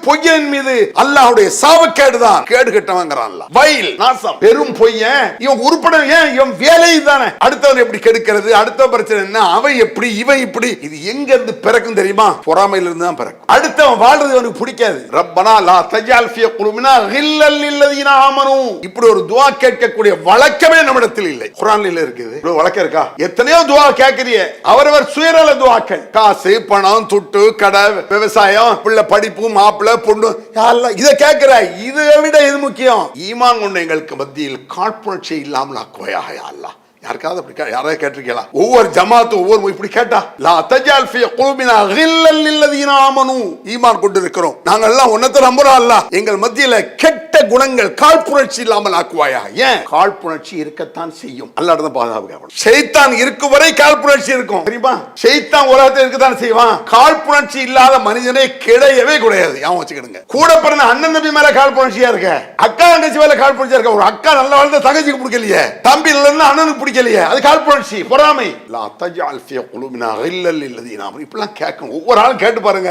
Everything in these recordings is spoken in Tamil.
பொய்யன் மீது அல்லாஹ்வுடைய சாபக்கேடுதான். கேடு கெட்டவங்கிறான் வயல் நாசம் பெரும் பொய்யன். இவன் உருப்பட ஏன் இவன் வேலை தானே. அடுத்தவன் எப்படி கெடுக்கிறது, அடுத்த பிரச்சனை என்ன, அவன் எப்படி இவன் இப்படி, இது எங்க இருந்து பிறக்கும் தெரியுமா? பொறாமையில இருந்து தான் பிறக்கும். அடுத்தவன் வாழ்றது அவனுக்கு பிடிக்காது. ரப்பனா லா தஜால் ஃபீ குலூபினா கில்லல் லில்லதீன ஆமனூ. இப்படி ஒரு துஆ கேட்கக்கூடிய வழக்கமே நம்மிடத்தில் இல்லை. குர்ஆன்ல இருக்குது. இவ்வளவு வழக்கம் இருக்கா? எத்தனையோ துஆ கேட்கறிய, அவரவர் சுயநல துஆக்கள். காசு, பணம், துட்டு, கடை, விவசாயம், பிள்ளை படிப்பு, மாப்பிள்ளை, பொண்ணு, எல்லாம் இதை கேட்கிற. இதை விட எது முக்கியம்? ஈமான் கொண்ட எங்களுக்கு மத்தியில் காழ்ப்புணர்ச்சி இல்லாமல் ஆக்குவாயாக யா அல்லாஹ். யாருக்காவது அப்படி யாராவது கேட்டிருக்கீங்களா? ஒவ்வொரு ஜமாத்து ஒவ்வொரு இப்படி கேட்டா, லா தஜால் ஃபீ குலூபினா கில்லல் லில்லதீன ஆமனூ. ஈமான் கொண்டு இருக்கிறோம் நாங்கள் எல்லாம் உன்னத நம்புறோம். அல்லாஹ் எங்கள் மத்தியில கெட்ட குணங்கள் காழ்ப்புணர்ச்சி இல்லாமல் ஆக்குவாயா. ஏன்? காழ்ப்புணர்ச்சி இருக்கத்தான் செய்யும். அல்லாஹ் தான் பாதுகாப்பு. ஷைத்தான் இருக்கும் வரை காழ்ப்புணர்ச்சி இருக்கும் தெரியுமா? ஷைத்தான் உலகத்தில் இருக்கத்தான் செய்வான். காழ்ப்புணர்ச்சி இல்லாத மனிதனே கிடையவே கிடையாது. ஞாபகம் வச்சுக்கிடுங்க. கூட பிறந்த அண்ணன் தம்பி மேல காழ்ப்புணர்ச்சியா இருக்க, அக்கா தங்கச்சி மேல காழ்ப்புணர்ச்சியா இருக்க. ஒரு அக்கா நல்ல வாழ்ந்த தங்கச்சிக்கு பிடிக்கலையே, தம்பி இல்லைன்னா அண்ணனுக்கு அது காழ்ப்புணர்ச்சி, பொறாமை. லா தஜால் ஃபீ குலூபினா கில்லல் லில்லதீன ஆமனூ. இப்படிலாம் கேட்கணும். ஒவ்வொரு ஆளும் கேட்டு பாருங்க.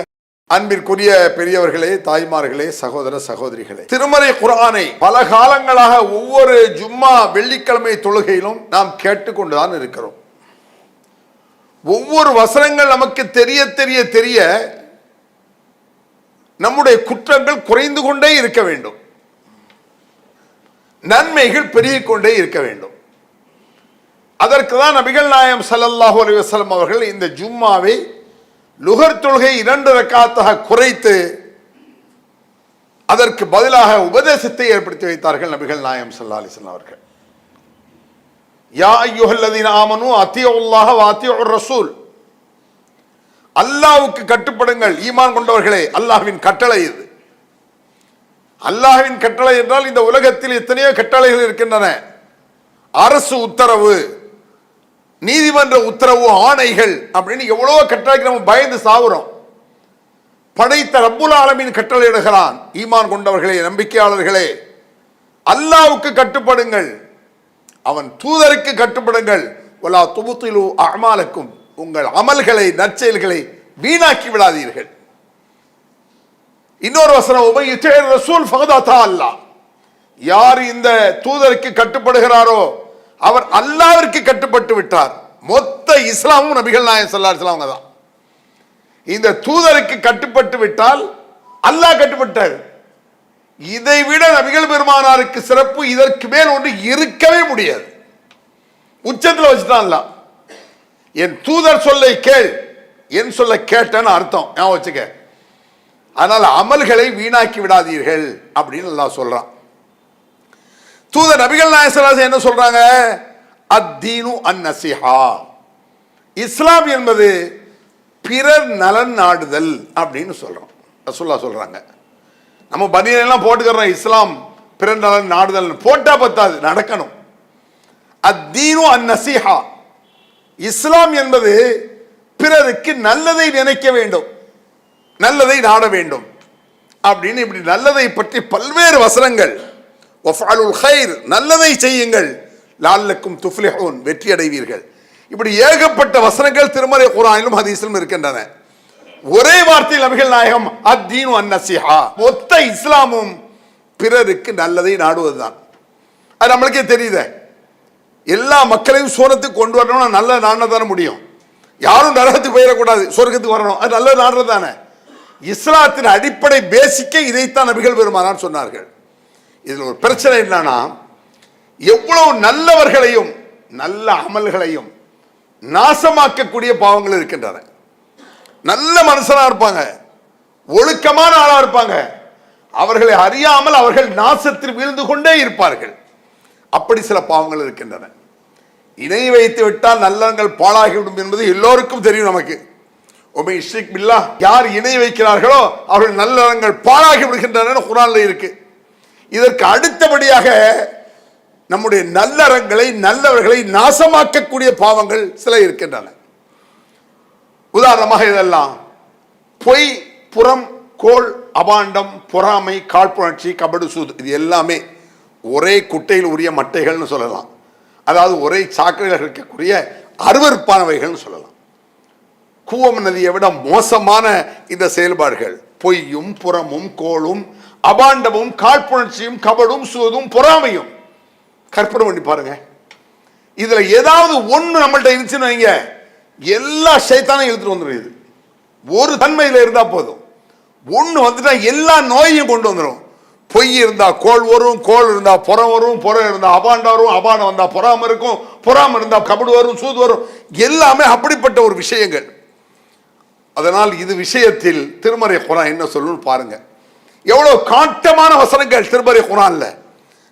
அன்பிற்குரிய பெரியவர்களே, தாய்மார்களே, சகோதர சகோதரிகளே, திருமறை குர்ஆனை பல காலங்களாக ஒவ்வொரு ஜும்மா வெள்ளிக்கிழமை தொழுகையிலும் நாம் கேட்டுக்கொண்டுதான் இருக்கிறோம். ஒவ்வொரு வசனங்கள் நமக்கு தெரிய தெரிய தெரிய நம்முடைய குற்றங்கள் குறைந்து கொண்டே இருக்க வேண்டும், நன்மைகள் பெருகிக் கொண்டே இருக்க வேண்டும். அதற்கு தான் நபிகள் நாயகம் ஸல்லல்லாஹு அலைஹி வஸல்லம் அவர்கள் இந்த ஜும்மாவை லுஹர் தொழுகை 2 ரக்காத்தாக குறைத்து அதற்கு பதிலாக உபதேசத்தை ஏற்படுத்தி வைத்தார்கள் நபிகள் நாயகம் ஸல்லல்லாஹு அலைஹி வஸல்லம் அவர்கள். யா அய்யுஹல்லதீன ஆமனூ அத்தீஉல்லாஹ வ அத்தீஉர் ரசூல். அல்லாஹ்வுக்கு கட்டுப்படுங்கள் ஈமான் கொண்டவர்களே. அல்லாஹ்வின் கட்டளை இது. அல்லாஹ்வின் கட்டளை என்றால் இந்த உலகத்தில் எத்தனையோ கட்டளைகள் இருக்கின்றன. அரசு உத்தரவு, நீதிமன்ற உத்தரவு, ஆணைகள் அப்படின்னு எவ்வளவோ கட்டளைக்கு நம்ம பயந்து சாவுறோம். படைத்த ரப்புல் ஆலமீன் கட்டளை இடுகிறான், ஈமான் கொண்டவர்களே, நம்பிக்கையாளர்களே, அல்லாஹ்வுக்கு கட்டுப்படுங்கள், அவன் தூதருக்கு கட்டுப்படுங்கள். வலா துபுத்திலு அஅமாலக்கும். உங்கள் அமல்களை, நற்செயல்களை வீணாக்கி விடாதீர்கள். இன்னொரு வசனம், உபை யுதீர் ரசூல் ஃபகத் அத்தா அல்லாஹ். யார் இந்த தூதருக்கு கட்டுப்படுகிறாரோ அவர் அல்லாஹ்விற்கு கட்டுப்பட்டு விட்டார். மொத்த இஸ்லாமும் நபிகள் நாயகம் ஸல்லல்லாஹு அலைஹி வஸல்லம் தான். இந்த தூதருக்கு கட்டுப்பட்டு விட்டால் அல்லாஹ் கட்டுப்பட்டார். இதை விட நபிகள் பெருமானாருக்கு சிறப்பு இதற்கு மேல் ஒன்று இருக்கவே முடியாது. உச்சத்தில் வச்சுட்டான் அல்லாஹ். என் தூதர் சொல்லை கேள், என் சொல்ல கேட்டேன்னு அர்த்தம். ஞாபகம் வச்சுக்க. அதனால அமல்களை வீணாக்கி விடாதீர்கள் அப்படின்னு அல்லாஹ் சொல்றான். தூதர் நபிகள் நாயகம் ஸல்லல்லாஹு அலைஹி வஸல்லம் என்ன சொல்றாங்க? அத்தீனு அந்நஸீஹா. இஸ்லாம் என்பது பிறர் நலன் நாடுதல் அப்படின்னு சொல்றோம். ரசூலுல்லாஹ் சொல்றாங்க. நம்ம பனியெல்லாம் போட்டுக்கிறோம், இஸ்லாம் பிறர் நலன் நாடுதல் போட்டா பத்தாது, நடக்கணும். அத்தீனு அந்நஸீஹா. இஸ்லாம் என்பது பிறருக்கு நல்லதை நினைக்க வேண்டும், நல்லதை நாட வேண்டும் அப்படின்னு இப்படி நல்லதை பற்றி பல்வேறு வசனங்கள். வஃஅலுல் கைர், நல்லதை செய்யுங்கள், லஅல்லக்கும் துஃப்லிஹூன், வெற்றி அடைவீர்கள். இப்படி ஏகப்பட்ட வசனங்கள் திருமறை குர்ஆனிலும் ஹதீஸிலும் இருக்கின்றன. ஒரே வார்த்தையில் நபிகள் நாயகம் அத்தீனு அந்நஸீஹா. மொத்த இஸ்லாமும் பிறருக்கு நல்லதை நாடுவதுதான். அது நம்மளுக்கே தெரியுது. எல்லா மக்களையும் சோனத்துக்கு கொண்டு வரணும்னா நல்ல நாடுதானே முடியும். யாரும் நரகத்துக்கு போயிடக்கூடாது, சொர்க்கத்துக்கு வரணும், அது நல்ல நாடுறது தானே. இஸ்லாத்தின் அடிப்படை பேசிக்கே இதைத்தான் நபிகள் பெருமானார் சொன்னார்கள். இதில் ஒரு பிரச்சனை என்னன்னா, எவ்வளவு நல்லவர்களையும் நல்ல அமல்களையும் நாசமாக்கக்கூடிய பாவங்கள் இருக்கின்றன. நல்ல மனுஷனா இருப்பாங்க, ஒழுக்கமான ஆளா இருப்பாங்க, அவர்களை அறியாமல் அவர்கள் நாசத்தில் வீழ்ந்து கொண்டே இருப்பார்கள். அப்படி சில பாவங்கள் இருக்கின்றன. இணை வைத்து விட்டால் நல்லங்கள் பாழாகிவிடும் என்பது எல்லோருக்கும் தெரியும். நமக்கு உமை இஷ்ரிக் பில்லாஹ், யார் இணை வைக்கிறார்களோ அவர்கள் நல்லறங்கள் பாழாகி விடுகின்றன குர்ஆன்ல இருக்கு. இதற்கு அடுத்தபடியாக நம்முடைய நல்லறங்களை, நல்லவர்களை நாசமாக்கக்கூடிய பாவங்கள் சில இருக்கின்றன. உதாரணமாக இதெல்லாம் பொய், புறம், கோள், அபாண்டம், பொறாமை, காழ்ப்புணர்ச்சி, கபடு, சூது, இது எல்லாமே ஒரே குட்டையில் உரிய மட்டைகள்னு சொல்லலாம். அதாவது ஒரே சாக்கடையில் இருக்கக்கூடிய அருவருப்பானவைகள்னு சொல்லலாம். கூவம் நதியை விட மோசமான இந்த செயல்பாடுகள் பொய்யும் புறமும் கோளும் அபாண்டமும் காழ்ப்புணர்ச்சியும் கபடும் சூதும் பொறாமையும். கற்பனை பண்ணி பாருங்க. இதுல ஏதாவது ஒண்ணு நம்மள்ட்ட இருந்துச்சுன்னு வைங்க, எல்லா சைத்தானையும் இழுத்துட்டு வந்துடும். இது ஒரு தன்மையில இருந்தா போதும். ஒண்ணு வந்துட்டா எல்லா நோயையும் கொண்டு வந்துடும். பொய் இருந்தா கோள் வரும், கோள் இருந்தா புறம் வரும், புறம் இருந்தா அபாண்டம் வரும், அபாண்டம் வந்தா பொறாம இருக்கும், பொறாம இருந்தா கபடு வரும், சூது வரும். எல்லாமே அப்படிப்பட்ட ஒரு விஷயங்கள். அதனால் இது விஷயத்தில் திருமறை குர்ஆன் என்ன சொல்லுன்னு பாருங்க. எவ்வளவு காட்டமான வசனங்கள் திருமறை குர்ஆன்ல.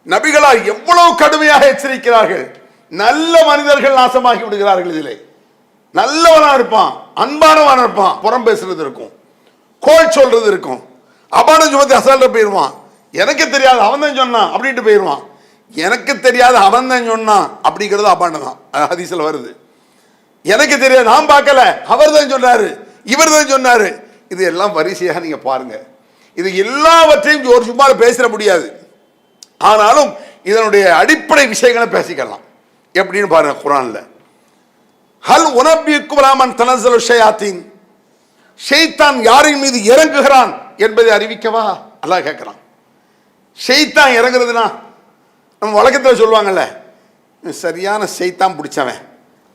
நபிகளார் எவ்வளவு கடுமையாக எச்சரிக்கிறார்கள். நல்ல மனிதர்கள் நாசமாகி விடுகிறார்கள். இதிலே நல்லவனா இருப்பான், அன்பானவனா இருப்பான், புறம் பேசுறது இருக்கும், கோள் சொல்றது இருக்கும், அபாண்டம் சுமத்தி அசால்ட்ட போயிடுவான். எனக்கு தெரியாது அவன் தான் சொன்னான் அப்படின்ட்டு போயிடுவான். எனக்கு தெரியாது அவன் தான் சொன்னான் அப்படிங்கிறது அபாண்டம் தான். ஹதீஸ்ல வருது. எனக்கு தெரியாது, நான் பார்க்கல, அவர் தான் சொன்னாரு, இவர் தான் சொன்னாரு. இது எல்லாம் வரிசையாக நீங்க பாருங்க. இது எல்லாவற்றையும் ஒரு சும்மா பேசிட முடியாது. ஆனாலும் இதனுடைய அடிப்படை விஷயங்களை பேசிக்கலாம். எப்படின்னு பாருங்க. குர்ஆன்ல ஹல் உனபியுக்கும் ராமன் தனஸலு ஷயாத்தீன், ஷைத்தான் யாரின் மீது இறங்குகிறான் என்பதை அறிவிக்கவா அல்லாஹ் கேட்கிறான். ஷைத்தான் இறங்குறதுனா நம்ம வழக்கத்தில் சொல்லுவாங்கல்ல, சரியான ஷைத்தான் பிடிச்சவன்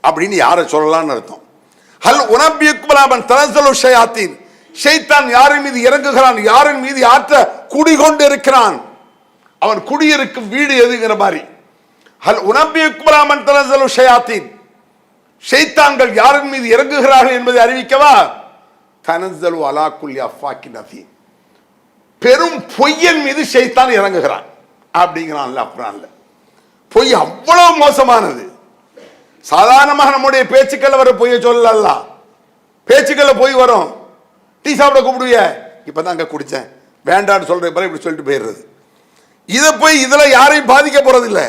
அப்படின்னு யாரை சொல்லலாம்னு அர்த்தம். ஹல் உனபியுக்கும் ராமன் தனஸலு ஷயாத்தீன், ஷைத்தான் யாரின் மீது இறங்குகிறான், யாரின் மீது ஆற்ற குடிகொண்டு இருக்கிறான், அவன் குடியிருக்கும் வீடு எதுங்கிற மாதிரி. ஹல் உனபியுக்கும் ராமன் தனஸலு ஷயாத்தீன், ஷைத்தான்கள் யாரின் மீது இறங்குகிறார்கள் என்பதை அறிவிக்கவா. தனஸலு அலா குல்லி அஃபாக்கின் அஃபீம், பெரும் பொய்யன் மீது ஷைத்தான் இறங்குகிறான் அப்படிங்கிறான்ல குர்ஆன்ல. பொய் அவ்வளவு மோசமானது. சாதாரணமாக நம்முடைய பேச்சுக்கள் வர பொய்ய சொல்லல. பேச்சுக்கள் பொய் வரும். டீ சாப்பிட கூப்பிடுவிய, இப்பதான் அங்க குடிச்சேன், வேண்டான்னு சொல்ற பிறகு இப்படி சொல்லிட்டு போயிடுறது. இதை போய் இதுல யாரையும் பாதிக்க போறது இல்லை.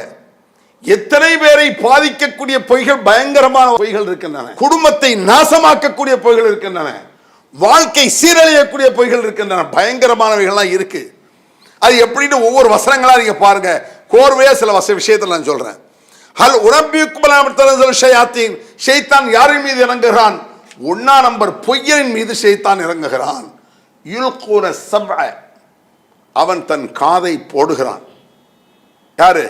எத்தனை பேரை பாதிக்கக்கூடிய பொய்கள், பயங்கரமான பொய்கள் இருக்கின்றன. குடும்பத்தை நாசமாக்கக்கூடிய பொய்கள் இருக்கின்றன. வாழ்க்கை சீரழியக்கூடிய பொய்கள் இருக்கின்றன. பயங்கரமானவைகள்லாம் இருக்கு. அது எப்படின்னு ஒவ்வொரு வசனங்களா நீங்க பாருங்க. கோர்வையா சில விஷயத்தில் நான் சொல்றேன். ஹல் உனபியுக்கும் ஷயாத்தீன், ஷைத்தான் யாரின் மீது இறங்குகிறான். 1 நம்பர் பொய்யனின் மீது ஷைத்தான் இறங்குகிறான். யுல்கூன சம்அ, அவன் தன் காதை போடுகிறான். யாரு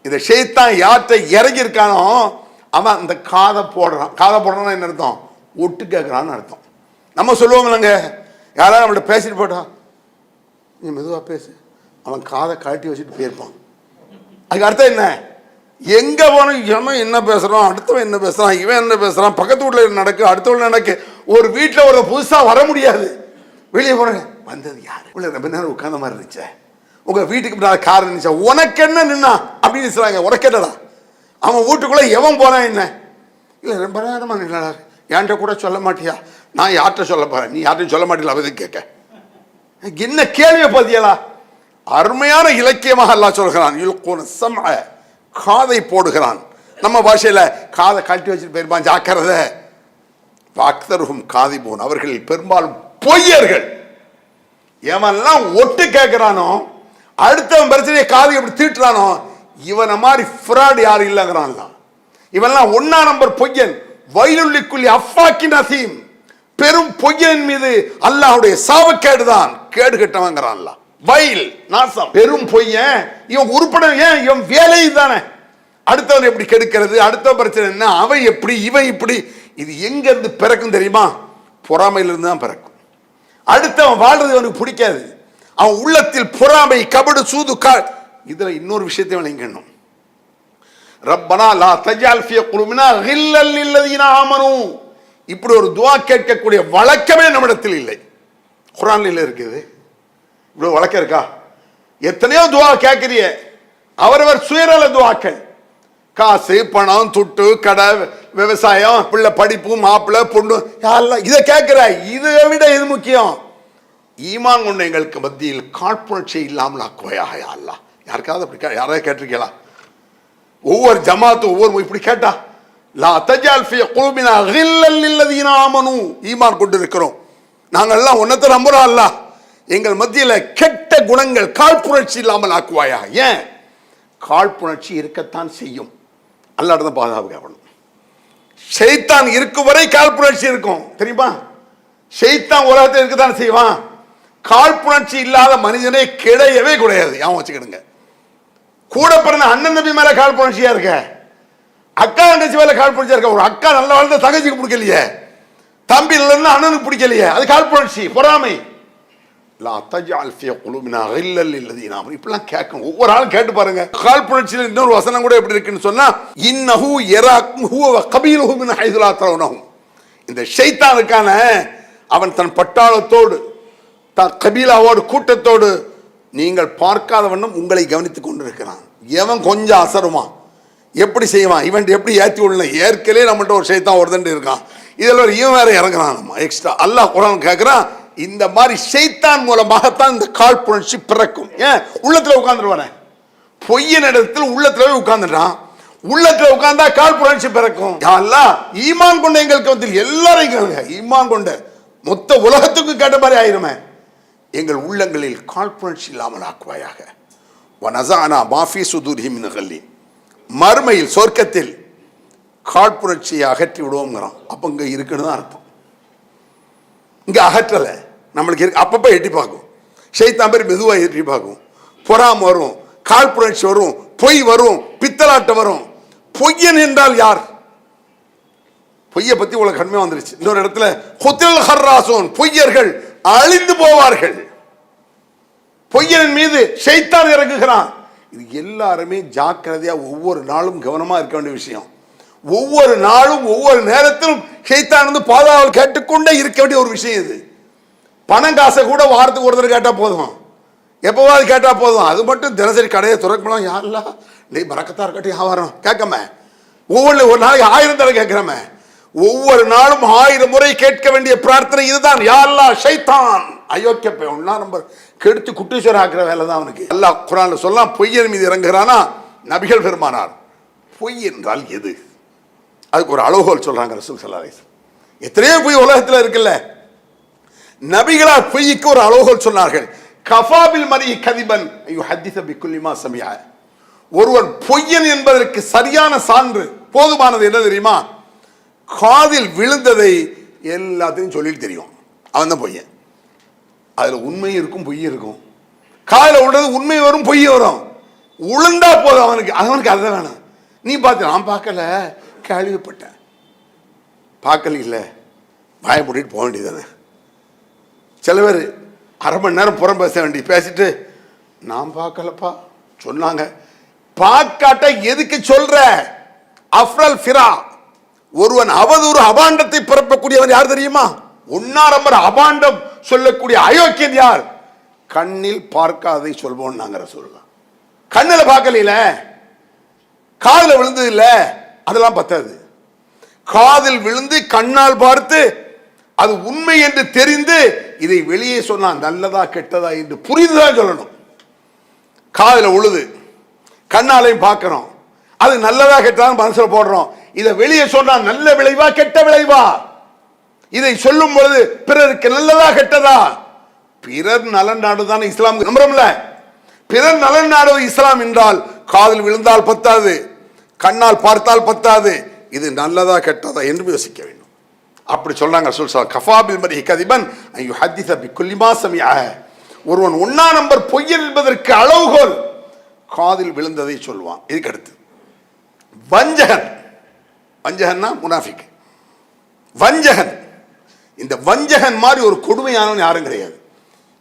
இந்த ஷைத்தான் யார்கிட்ட இறங்கி இருக்கானோ அவன் அந்த காதை போடுறான். காதை போடுறான் என்ன அர்த்தம்? ஒட்டு கேட்கிறான்னு அர்த்தம். நம்ம சொல்லுவோம்லங்க, யாராவது நம்மள்ட்ட பேசிட்டு போட்டான், நீ மெதுவா பேசு, அவன் காதை கழட்டி வச்சுட்டு போயிருப்பான். அதுக்கு அர்த்தம் என்ன? எங்க போனோம் இவன் என்ன பேசுறான், அடுத்தவன் என்ன பேசுறான், இவன் என்ன பேசுறான், பக்கத்து வீட்டுல நடக்கு, அடுத்த வீட்டுல நடக்கு. ஒரு வீட்டுல ஒரு புதுசா வர முடியாது. வெளியே போன வந்தது யாரு, உள்ள ரொம்ப நேரம் உட்கார்ந்த மாதிரி இருந்துச்ச, உங்க வீட்டுக்கு முன்னாடி கார் இருந்துச்சா, உனக்கு என்ன நின்னா அப்படின்னு சொல்றாங்க. உனக்கு என்னடா, அவன் வீட்டுக்குள்ள எவன் போறான் என்ன, இல்ல ரொம்ப நேரமா நின்னாடா, என்கிட்ட கூட சொல்ல மாட்டியா, நான் யார்கிட்ட சொல்ல போறேன், நீ யார்ட்டையும் சொல்ல மாட்டீங்களா, அவதி கேட்க என்ன கேள்வியை பதியலா. அருமையான இலக்கியமாக அல்லாஹ் சொல்கிறான். யுல்கூன சம்அ, காதை போடுகிறான். நம்ம பாஷையில காதை கழட்டி வச்சுட்டு போயிருப்பான், ஜாக்கிரதை. அக்தருஹும் காதிபூன், அவர்கள் பெரும்பாலும் பொய்யர்கள். எவன்லாம் ஒட்டு கேட்கிறானோ, அடுத்தவன் பிரச்சனையை காதை எப்படி தீட்டுறானோ, இவனை மாதிரி ஃப்ராட் யாரும் இல்லைங்கிறான். இவன்லாம் 1 நம்பர் பொய்யன். வயலுள்ளிக்குள்ளி அஃபாக்கின் அசீம், பெரும் பொய்யன் மீது அல்லாஹ்வுடைய சாபக்கேடுதான், கேடு கட்டவங்கிறான். வயல் நாசம், பெரும் பொய்யன். இவன் உருப்பட, ஏன் இவன் வேலை தானே, அடுத்தவன் எப்படி கெடுக்கிறது, அடுத்த பிரச்சனை என்ன, அவன் எப்படி இவன் இப்படி. இது எங்க இருந்து பிறக்கும் தெரியுமா? பொறாமையிலிருந்து தான் பிறக்கும். அடுத்தவன் வாழ்றது அவனுக்கு பிடிக்காது. அவன் உள்ளத்தில் பொறாமை, கபடு, சூது. இதுல இன்னொரு விஷயத்தை விளங்கணும். ரப்பனா லா தஜால் ஃபீ குலூபினா கில்லல் லில்லதீன ஆமனூ, இப்படி ஒரு துஆ கேட்கக்கூடிய வழக்கமே நம்மிடத்தில் இல்லை. குர்ஆன்ல இருக்குது. இவ்வளவு வழக்கம் இருக்கா? எத்தனையோ துஆ கேட்கிறிய, அவரவர் சுயநல துஆக்கள். காசு, பணம், துட்டு, கடை, விவசாயம், பிள்ளை படிப்பு, மாப்பிள்ளை, பொண்ணு, யாரெல்லாம் இதை கேட்கிற. இதை விட இது முக்கியம். ஈமான் கொண்ட எங்களுக்கு மத்தியில் காழ்ப்புணர்ச்சி இல்லாமல் ஆக்குவாயாக யா அல்லாஹ். யாருக்காவது அப்படி யாராவது கேட்டிருக்கீங்களா? ஒவ்வொரு ஜமாத்து ஒவ்வொரு இப்படி கேட்டா, லா தஜால் ஃபீ குலூபினா கில்லல் லில்லதீன ஆமனூ, ஈமான் கொண்டு இருக்கிறோம் நாங்கள் எல்லாம் உன்னத நம்புறோம் அல்லாஹ், எங்கள் மத்தியில கெட்ட குணங்கள், காழ்ப்புணர்ச்சி இல்லாமல் ஆக்குவாயா. ஏன்? காழ்ப்புணர்ச்சி இருக்கத்தான் செய்யும். அல்லாஹ் தான் பாதுகாக்கணும். ஷைத்தான் இருக்கும் வரை காழ்ப்புணர்ச்சி இருக்கும், தெரியுமா? ஷைத்தான் உலகத்தில் இருக்கத்தான் செய்வான். காழ்ப்புணர்ச்சி இல்லாத மனிதனே கிடையவே கிடையாது. ஞாபகம் வச்சுக்கிடுங்க. கூட பிறந்த அண்ணன் தம்பி மேல காழ்ப்புணர்ச்சியா இருக்க, அக்கா தங்கச்சி மேல காழ்ப்புணர்ச்சியா இருக்க. ஒரு அக்கா நல்ல வாழ்ந்த தங்கச்சிக்கு பிடிக்கலையே, தம்பி நல்ல அண்ணனுக்கு பிடிக்கலையே, அது காழ்ப்புணர்ச்சி, பொறாமை. இப்படிலாம் கேட்கணும். ஒவ்வொரு ஆளும் கேட்டு பாருங்க. காழ்ப்புணர்ச்சியில் இன்னொரு வசனம் கூட எப்படி இருக்குன்னு சொன்னா, இன்னஹு யராக்கும் ஹுவ கபீலுஹு மின் ஹைது லா தரவுனஹும். இந்த ஷைத்தானுக்கான அவன் தன் பட்டாளத்தோடு தன் கபீலாவோடு கூட்டத்தோடு நீங்கள் பார்க்காத வண்ணம் உங்களை கவனித்துக் கொண்டிருக்கிறான். எவன் கொஞ்சம் அசருமா, எப்படி செய்வான், இவன் எப்படி ஏற்றி உள்ள ஏற்கனவே நம்மகிட்ட ஒரு ஷைத்தான் ஒருத்தண்டு இருக்கான், இதில் இவன் வேற இறங்குறான் எக்ஸ்ட்ரா. அல்லாஹ் குர்ஆன் கேட்கிறான், இந்த மாதிரி ஷைத்தான் மூலமாகத்தான் இந்த காழ்ப்புணர்ச்சி பிறக்கும். ஏன் உள்ளத்துல உட்கார்ந்துருவானே, பொய்யின் இடத்தில் உள்ளத்துல உட்கார்ந்துட்டான், உள்ளத்துல உட்கார்ந்தா காழ்ப்புணர்ச்சி பிறக்கும். அல்லாஹ் ஈமான் கொண்ட எங்களுக்கு வந்து எல்லாரையும் கேளுங்க, ஈமான் கொண்ட மொத்த உலகத்துக்கு கேட்ட மாதிரி ஆயிருமே, எங்கள் உள்ளங்களில் காழ்ப்புணர்ச்சி இல்லாமல் ஆக்குவாயாக. வனஸஅனா மா ஃபீ சுதூரிஹிம் மின் கல்லி. மறுமையில் சொர்க்கத்தில் காழ்ப்புணர்ச்சியை அகற்றி விடுவோங்கிறான். அப்ப இங்க இருக்குன்னு தான் அர்த்தம். இங்க அகற்றலை, நம்மளுக்கு இருக்கு. அப்பப்போ எட்டி பார்க்கும் ஷைத்தான் பேர், மெதுவாக எட்டி பார்க்கும். பொறாம வரும், காழ்ப்புணர்ச்சி வரும், பொய் வரும், பித்தலாட்டம் வரும். பொய்யன் என்றால் யார்? பொய்யை பத்தி உள்ள கண்மை வந்துருச்சு. இன்னொரு இடத்துல குத்தில் ஹர்ராசூன், பொய்யர்கள் அழிந்து போவார்கள். பொய்யன் மீது ஷைத்தான் இறங்குகிறான். இது எல்லாருமே ஜாக்கிரதையா ஒவ்வொரு நாளும் கவனமா இருக்க வேண்டிய விஷயம். ஒவ்வொரு நாளும் ஒவ்வொரு நேரத்திலும் ஷைத்தான் வந்து பாதுகாவல் கேட்டுக்கொண்டே இருக்க வேண்டிய ஒரு விஷயம் இது. பணம் காசை கூட வாரத்துக்கு ஒரு தடவை கேட்டா போதும், எப்பவாது கேட்டா போதும். அது மட்டும் தினசரி கடையை துறக்கலாம். யாரெல்லாம் நீ பறக்கத்தா இருக்கட்டும் வியாபாரம் கேட்காம ஒவ்வொரு ஒரு நாளைக்கு 1000 தடவை கேட்கிறோமே. ஒவ்வொரு நாளும் 1000 முறை கேட்க வேண்டிய பிரார்த்தனை இதுதான். யா அல்லாஹ், ஷைத்தான் அயோக்கிய ஒன்னா நம்பர் கெடுத்து குட்டீஸ்வரர் ஆக்குற வேலை தான் அவனுக்கு. அல்லாஹ் குர்ஆன்ல சொல்லலாம், பொய்யன் மீது இறங்குறானா நபிகள் பெருமானார். பொய் என்றால் எது? அதுக்கு ஒரு அளவுகோல் சொல்றாங்க ரசூல் ஸல்லல்லாஹு அலைஹி வஸல்லம். எத்தனையோ பொய் உலகத்தில் இருக்குல்ல, நபிகளார் பொய்க்கு ஒரு அளவுகோல் சொன்னார்கள். கஃபாபில் மரி கதிபன் யுஹத்திஸ பிக்குல்லி மா சமிஅ. ஒருவன் பொய்யன் என்பதற்கு சரியான சான்று போதுமானது என்ன தெரியுமா? காதில் விழுந்ததை எல்லாத்தையும் சொல்லிட்டு தெரியும், அவன் தான் பொய்யன். அதுல உண்மை இருக்கும், பொய் இருக்கும். காதில் விழுறது உண்மை வரும், பொய் வரும். உளுந்தா போதும் அவனுக்கு, அவனுக்கு அதை வேணும். நீ பார்த்து, நான் பார்க்கல, கேள்விப்பட்டேன். பார்க்கல இல்லை, வாய மூடிட்டு போக வேண்டியதானே. சில பேர் அரை மணி நேரம் புறம் பேச வேண்டி பேசிட்டு, நான் பார்க்கலப்பா சொன்னாங்க. பார்க்காட்ட எதுக்கு சொல்ற? அஃப்ரல் ஃபிரா. ஒருவன் அவதூறு அபாண்டத்தை பிறப்பக்கூடியவன் யார் தெரியுமா? ஒன்னாரம்பர் அபாண்டம் சொல்லக்கூடிய அயோக்கியன் யார்? கண்ணில் பார்க்காதை சொல்வோம் நாங்க சொல்லலாம். கண்ணில் பார்க்கல, காதில் விழுந்தது இல்ல, அதெல்லாம் பத்தாது. காதில் விழுந்து கண்ணால் பார்த்து அது உண்மை என்று தெரிந்து இதை வெளியே சொன்னா நல்லதா கெட்டதா என்று புரிந்துதான் சொல்லணும். காதில் உழுது, கண்ணாலையும் பார்க்கிறோம், அது நல்லதா கெட்டதா மனசுல போடுறோம். இதை வெளியே சொன்னா நல்ல விளைவா கெட்ட விளைவா? இதை சொல்லும் பொழுது பிறருக்கு நல்லதா கெட்டதா? பிறர் நலன் நாடுதான் இஸ்லாம் நம்புறோம்ல. பிறர் நலன் நாடுவது இஸ்லாம் என்றால் காதில் விழுந்தால் பத்தாது, கண்ணால் பார்த்தால் பத்தாது, இது நல்லதா கெட்டதா என்று யோசிக்க வேண்டும். அப்படி சொல்றாங்க ரசூல் ஸல்லல்லாஹு அலைஹி வஸல்லம். கஃபாபில் மரி கதிபன் யுஹத்திஸ பிக்குல்லி மா சமிஅ. ஒருவன் ஒன்னா நம்பர் பொய்யன் என்பதற்கு அளவுகோல் காதில் விழுந்ததை சொல்வான். இதுக்கு அடுத்து வஞ்சகன். வஞ்சகன்னா முனாஃபிக், வஞ்சகன். இந்த வஞ்சகன் மாதிரி ஒரு கொடுமையானவன் யாரும் கிடையாது.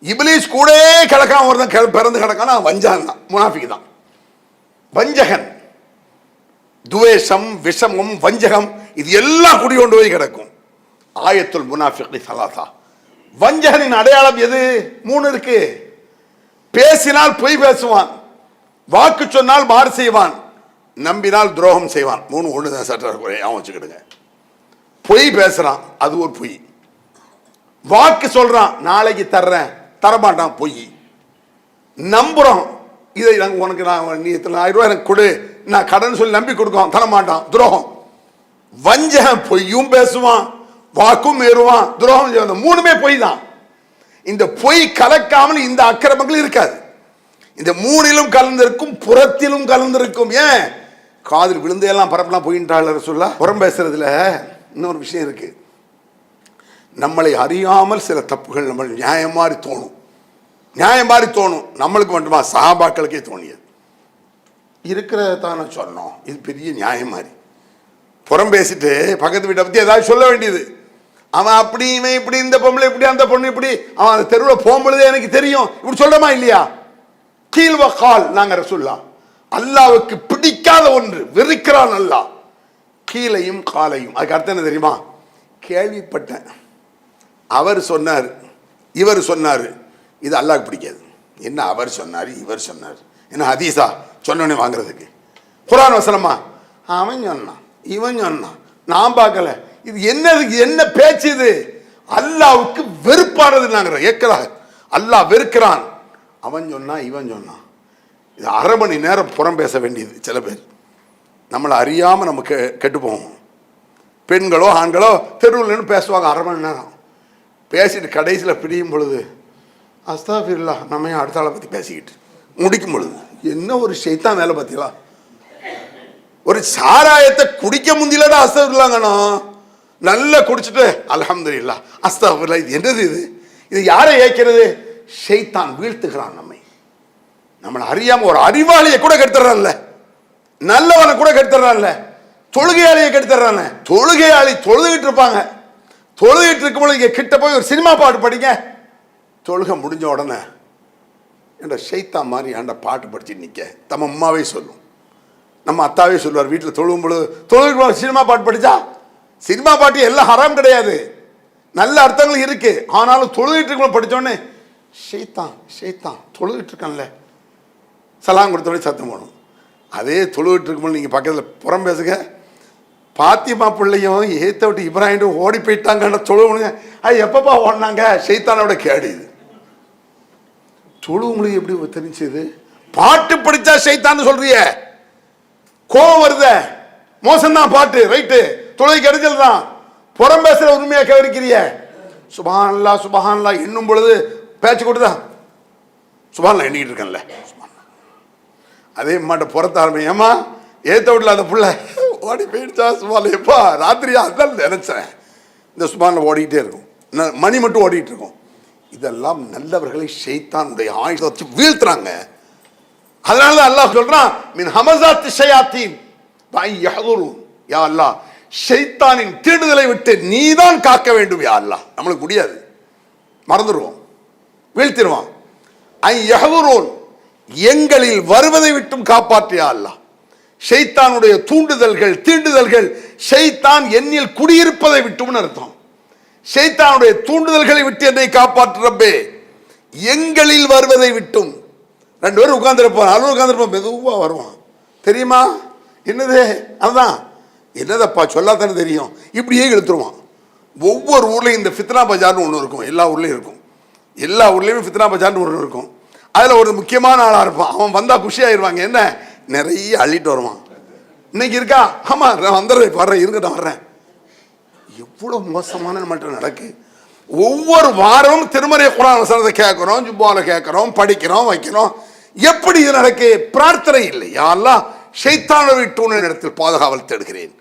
இப்லீஸ் கூட கிடக்காம ஒருத்தன் பிறந்து கிடக்கான வஞ்சகன் தான், முனாஃபிக் தான். வஞ்சகன், துவேஷம், விஷமம், வஞ்சகம், இது எல்லாம் குடி கொண்டு போய் கிடக்கும். ஆயத்துல் முனாஃபிக் ஸலாஸா. வஞ்சகனின் அடையாளம் எது? 3 இருக்கு. பேசினால் பொய் பேசுவான், வாக்கு சொன்னால் மாறு செய்வான், நம்பினால் துரோகம் செய்வான். 3 ஒண்ணுதான் சட்ட அவன் வச்சுக்கிடுங்க. பொய் பேசுறான், அது ஒரு பொய். வாக்கு சொல்றான், நாளைக்கு தர்றேன், தரமாட்டான், பொய். நம்புறோம், இதை உனக்கு நான் நீ 1000 ரூபாய் எனக்கு கொடு, நான் கடன் சொல்லி நம்பி கொடுக்கும், தரமாட்டான், துரோகம். வஞ்சகம் பொய்யும் பேசுவான், வாக்கும் ஏறுவான், துரோகம் செய்வான். 3மே பொய் தான். இந்த பொய் கலக்காமல் இந்த அக்கிரமங்கள் இருக்காது. இந்த 3லும் கலந்திருக்கும், புறத்திலும் கலந்திருக்கும். ஏன்? காதில் விழுந்தையெல்லாம் பரப்பலாம் போயின்றாள் சொல்ல. புறம் பேசுறதுல இன்னொரு விஷயம் இருக்கு. நம்மளை அறியாமல் சில தப்புகள் நம்ம நியாயம் மாதிரி தோணும். நியாயம் மாதிரி தோணும். நம்மளுக்கு மட்டுமா, சஹாபாக்களுக்கே தோணியது. இருக்கிறத தானே சொன்னோம், இது பெரிய நியாயம் மாதிரி. புறம் பேசிட்டு பக்கத்து வீட்டை பற்றி ஏதாவது சொல்ல வேண்டியது. அவன் அப்படி, இவன் இப்படி, இந்த பொம்பளை இப்படி, அந்த பொண்ணு இப்படி, அவன் அந்த தெருவில் போகும்பொழுதே எனக்கு தெரியும், இப்படி சொல்றமா இல்லையா? கீழ் வக்கால். நாங்க ரசூல்லா அல்லாவுக்கு பிடிக்காத ஒன்று, வெறுக்கிறான் அல்லாஹ், கீழையும் காலையும். அதுக்கு அர்த்தம் என்ன தெரியுமா? கேள்விப்பட்டேன், அவர் சொன்னார், இவர் சொன்னார், இது அல்லாஹ்க்கு பிடிக்காது. என்ன அவர் சொன்னார், இவர் சொன்னார், என்ன ஹதீஸா சொன்னோன்னே வாங்குறதுக்கு? குர்ஆன் வசனமா? அவன் சொன்னான், இவன் சொன்னான், நான் பார்க்கல, இது என்னதுக்கு, என்ன பேச்சு இது? அல்லாவுக்கு வெறுப்பானது. நாங்க ஏற்கிறாங்க, அல்லாஹ் வெறுக்கிறான், அவன் சொன்னா இவன் சொன்னான். இது அரை மணி நேரம் புறம் பேச வேண்டியது. சில பேர் நம்மளை அறியாம நம்ம கெட்டு போவோம். பெண்களோ ஆண்களோ தெருவில் பேசுவாங்க அரை மணி நேரம். பேசிட்டு கடைசியில் பிடியும் பொழுது அஸ்தாஃபிருல்லாஹ், நம்ம அடுத்த ஆளை பற்றி பேசிக்கிட்டு முடிக்கும் பொழுது என்ன ஒரு ஷைத்தான் வேலை பார்த்தீங்களா? ஒரு சாராயத்தை குடிக்க முந்திலடா அஸ்தாஃபிருல்லாங்கண்ணா, நல்லா குடிச்சிட்டு அல்ஹம்துலில்லாஹ் அஸ்தாஃபிருல்லாஹ், இது என்னது இது? இது யாரை ஏற்கிறது? ஷைத்தான் வீழ்த்துகிறான் நம்மை. நம்மளை அறியாம ஒரு அறிவாளியை கூட கெடுத்துறான்ல, நல்லவனை கூட கெடுத்துறான்ல, தொழுகையாளியை கெடுத்துறான். தொழுகையாளி தொழுகிட்டு இருப்பாங்க, தொழுகிட்டு இருக்கும்போது இங்க கிட்ட போய் ஒரு சினிமா பாட்டு படிங்க, தொழுகை முடிஞ்ச உடனே என்ற ஷைத்தான் மாதிரி அந்த பாட்டு படிச்சு நிற்க நம்ம அம்மாவே சொல்லும், நம்ம அத்தாவே சொல்லுவார். வீட்டில் தொழுகும் பொழுது தொழுகிட்டு சினிமா பாட்டு படித்தா, சினிமா பாட்டு எல்லாம் ஹராம் கிடையாது, நல்ல அர்த்தங்கள் இருக்கு. ஆனாலும் தொழுகிட்டு இருக்கும்போது படித்தோடனே ஷைத்தான் ஷைத்தான் தொழுகிட்டு இருக்கான்ல, சலாம் கொடுத்தோடனே சத்தம் போடும். அதே தொழுகிட்டு இருக்கும்போது நீங்கள் பக்கத்தில் புறம் பேசுங்க, பாத்திமா பிள்ளையும் ஏத்த விட்டு இப்ராஹிம் ஓடி போயிட்டாங்கன்ற தொழுவுங்க, அது எப்பப்பா ஓடினாங்க? ஷைத்தானோட கேடு இது. தொழுவுங்களுக்கு எப்படி தெரிஞ்சது? பாட்டு படிச்சா ஷைத்தான்னு சொல்றிய, கோவம் வருத, மோசம்தான் பாட்டு, ரைட்டு, தொழுகை கிடைச்சல் தான். புறம் பேசுற உண்மையா கேட்கிறிய, சுபஹானல்லாஹ் சுபஹானல்லாஹ் என்னும் பொழுது பேச்சு கொடுத்தா சுபஹானல்லாஹ் எண்ணிக்கிட்டு இருக்கேன்ல. அதே மாட்ட புறத்த ஆரம்பி, ஏமா ஏத்த விடல அந்த புள்ள ஓடி போயிடுச்சா சுபால, எப்பா ராத்திரியா அதான் நினைச்சேன். இந்த சுபானில் ஓடிக்கிட்டே இருக்கும், மணி மட்டும் ஓடிட்டு இருக்கும். இதெல்லாம் நல்லவர்களை ஷைத்தானுடைய ஆயுதத்தை வச்சு வீழ்த்துறாங்க. அதனால அல்லாஹ் சொல்றான், மின் ஹமஸாத்தி ஷயாத்தீன் ஃபயஹ்துரூன், யா அல்லாஹ் ஷைத்தானின் தீண்டுதலை விட்டு நீதான் காக்க வேண்டும் யா அல்லாஹ். நம்மளுக்கு முடியாது, மறந்துடுவோம், வீழ்த்திடுவான். ஃபயஹ்துரூன், எங்களில் வருவதை விட்டும் காப்பாற்றியா அல்லாஹ். ஷைத்தானுடைய தூண்டுதல்கள் தீண்டுதல்கள், ஷைத்தான் என்னில் குடியிருப்பதை விட்டும் அர்த்தம். ஷைத்தானுடைய தூண்டுதல்களை விட்டு என்னை காப்பாற்று ரப்பே, எங்களில் வருவதை விட்டும். ரெண்டு பேரும் உட்கார்ந்துருப்பான், அலுவலகம் உட்கார்ந்துருப்பான், மெதுவா வருவான், தெரியுமா என்னது? அதுதான் என்னதப்பா சொல்லாதானே தெரியும், இப்படியே இழுத்துருவான். ஒவ்வொரு ஊர்லையும் இந்த ஃபித்னா பஜார்னு ஒன்று இருக்கும், எல்லா ஊர்லேயும் இருக்கும், எல்லா ஊர்லேயுமே ஃபித்னா பஜார்னு ஒன்று இருக்கும். அதில் ஒரு முக்கியமான ஆளாக இருப்பான், அவன் வந்தால் குஷியாயிருவாங்க, என்ன நிறைய அள்ளிட்டு வருவான். இன்னைக்கு இருக்கா? ஆமாம் நான் வந்துடுறேன், வர்றேன், இருக்கட்டும் வர்றேன். எவ்வளோ மோசமான நம்மள்கிட்ட நடக்கு. ஒவ்வொரு வாரமும் திருமறை குர்ஆன் வசனத்தை கேட்குறோம், ஜுப்பால கேட்குறோம், படிக்கிறோம், வைக்கிறோம். எப்படி இது நடக்கு? பிரார்த்தனை இல்லை. யா அல்லாஹ் ஷைத்தானை விட்டு இடத்தில் பாதுகாவல் தேடுகிறேன்,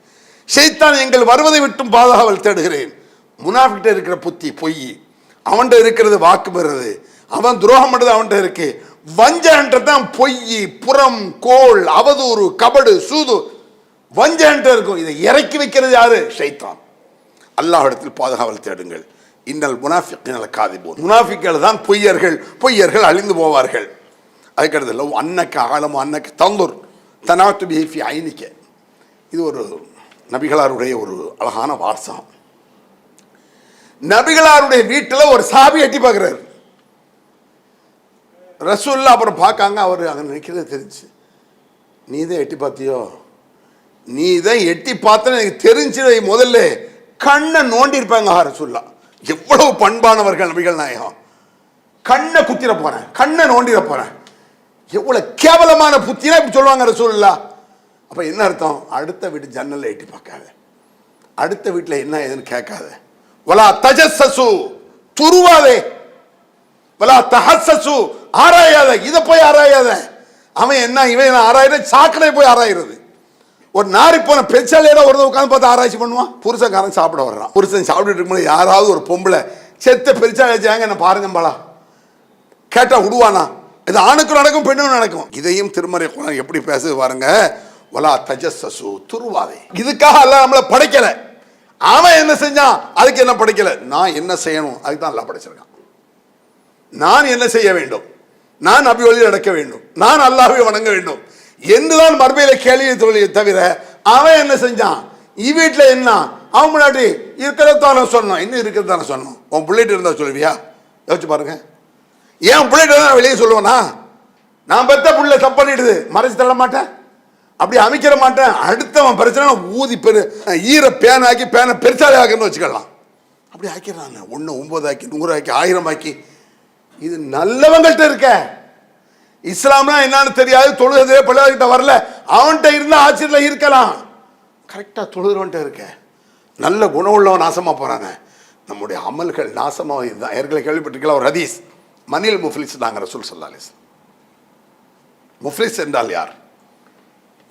ஷைத்தான் எங்கள் வருவதை விட்டும் பாதுகாவல் தேடுகிறேன். முனாஃபிக்கிட்ட இருக்கிற புத்தி பொய், அவன்கிட்ட இருக்கிறது வாக்கு பெறுறது, அவன் துரோகம் பண்ணுறது அவன்கிட்ட இருக்கு. வஞ்சகன்றது பொய், புறம், கோள், அவதூறு, கபடு, சூது, வஞ்சகன்ட்டு இருக்கும். இதை இறக்கி வைக்கிறது யாரு? ஷைத்தான். அல்லாஹ்விடத்தில் பாதுகாவல் தேடுங்கள். இன்னல் முனாஃபிகீன காதிபூன், முனாஃபிக்கள் தான் பொய்யர்கள், பொய்யர்கள் அழிந்து போவார்கள். அதுக்கடுத்து லவ் அன்னக்க ஆலமு அன்னக்க தந்துர் தனாத்து பிஹி ஃபி ஐனிக்க. இது ஒரு நபிகளாருடைய ஒரு அழகான வாசகம். நபிகளாருடைய வீட்டில் ஒரு சாபி எட்டி பார்க்குறாரு ரசூல்லா. அப்புறம் பார்க்காங்க, அவர் அங்கே நினைக்கிறது தெரிஞ்சு, நீ தான் எட்டி பார்த்தியோ, நீ தான் எட்டி பார்த்தன்னு எனக்கு தெரிஞ்சு முதல்ல கண்ணை நோண்டி இருப்பாங்க ரசூல்லா. எவ்வளவு பண்பானவர்கள் நபிகள் நாயகம். கண்ணை குத்திர போறேன், கண்ணை நோண்டிட போறேன், எவ்வளவு கேவலமான புத்தினா இப்படி சொல்லுவாங்க ரசூலுல்லா. அப்ப என்ன அர்த்தம்? அடுத்த வீட்டு ஜன்னல்ல எட்டி பார்க்காத, அடுத்த வீட்டில் என்ன ஏதுன்னு கேட்காத, வலா தஜஸ்ஸசு துருவாதே, வலா தஹஸ்ஸசு ஆராயாத, இதை போய் ஆராயாத, அவன் என்ன இவன் ஆராயிர சாக்கடை போய் ஆராயிறது. ஒரு நாரி போன பெருசாலையில ஒரு உட்காந்து பார்த்து ஆராய்ச்சி பண்ணுவான். புருஷன்காரன் சாப்பிட வர்றான், புருஷன் சாப்பிட்டு இருக்கும்போது யாராவது ஒரு பொம்பளை செத்த பெருசாலை வச்சாங்க என்ன பாருங்கம்பாளா, கேட்டா விடுவானா? இது ஆணுக்கும் நடக்கும், பெண்ணுக்கும் நடக்கும். இதையும் திருமறை குர்ஆன் எப்படி பேசுது பாருங்க. வலா தஜஸ்ஸசு, துருவாதே. இதுக்காக அல்லாஹ் நம்மளை படைக்கல. அவன் என்ன செஞ்சான், அதுக்கு என்ன படைக்கல. நான் என்ன செய்யணும், அதுக்கு தான் அல்லாஹ் படைச்சிருக்கான். நான் என்ன செய்ய வேண்டும், நான் நபி வழியில் நடக்க வேண்டும், நான் அல்லாஹ்வை வணங்க வேண்டும் என்றுதான் மறுமையில கேள்வியை தவிர அவன் என்ன செஞ்சான், வீட்டில் என்ன அவன் முன்னாடி இருக்கிறதான சொன்னான், இன்னும் இருக்கிறதான சொன்னான். உன் பிள்ளைட்டு இருந்தா சொல்லுவியா? யோசிச்சு பாருங்க. ஏன் பிள்ளைட்டு தான் வெளியே சொல்லுவேனா? நான் பெத்த பிள்ளை தப்பு பண்ணிடுது, மறைச்சு தள்ள மாட்டேன், அப்படி அமைக்கிற மாட்டேன். அடுத்தவன் பிரச்சனை ஊதி ஈர பேனாக்கி பேனை பெருசாலே ஆக்குன்னு வச்சுக்கலாம். அப்படி ஆக்கிறாங்க. 1 9 ஆக்கி 100 ஆக்கி 1000 ஆக்கி. இது நல்லவங்கள்ட்ட இருக்க. இஸ்லாம்னா என்னன்னு தெரியாது, தொழுகிறதே பள்ளிகிட்ட வரல, அவன்கிட்ட இருந்தா ஆச்சரியத்தில் இருக்கலாம். கரெக்டா தொழுகிறவன்ட்ட இருக்க. நல்ல குணம் உள்ளவன் நாசமா போறாங்க. நம்முடைய அமல்கள் நாசமா இதுதான். ஏற்கனவே கேள்விப்பட்டிருக்கலாம் ஒரு ஹதீஸ். மனில் முஃப்லிஸ் நாங்க ரசூல் ஸல்லல்லாஹு அலைஹி வஸல்லம். முஃப்லிஸ் என்றால் யார்?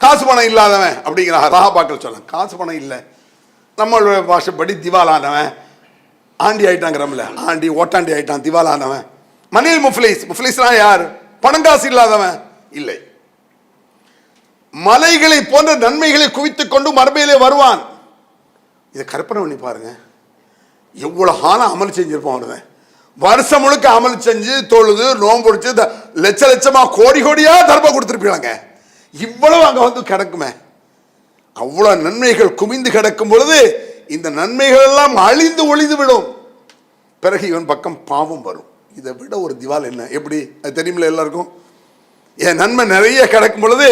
காசு பணம் இல்லாதவன் அப்படிங்கிற சஹாபாக்கள் சொல்ல. காசு பணம் இல்லை, நம்மளுடைய பாஷைப்படி திவாலானவன், ஆண்டி ஆயிட்டாங்கிறோம்ல, ஆண்டி ஓட்டாண்டி ஆயிட்டான், திவாலானவன். மனில் முஃப்லிஸ். முஃப்லிஸ்னா யார்? பணங்காசு இல்லாதவன் இல்லை. மலைகளை போன்ற நன்மைகளை குவித்துக் கொண்டு மறுமையிலே வருவான். இதை கற்பனை பண்ணி பாருங்க. எவ்வளவு காலம் அமல் செஞ்சிருப்பான் அவன். வருஷம் முழுக்க அமல் செஞ்சு தொழுது நோன்பு பிடிச்சு லட்ச லட்சமா கோடி கோடியா தர்மம் கொடுத்துருப்பீங்க. இவ்வளவு அங்க வந்து கிடக்குமே. அவ்வளவு நன்மைகள் குமிந்து கிடக்கும் பொழுது இந்த நன்மைகள் எல்லாம் அழிந்து ஒளிந்து விடும். பிறகு இவன் பக்கம் பாவம் வரும். இதை விட ஒரு திவால் என்ன? எப்படி அது தெரியுமில்ல எல்லாருக்கும். என் நன்மை நிறைய கிடக்கும் பொழுது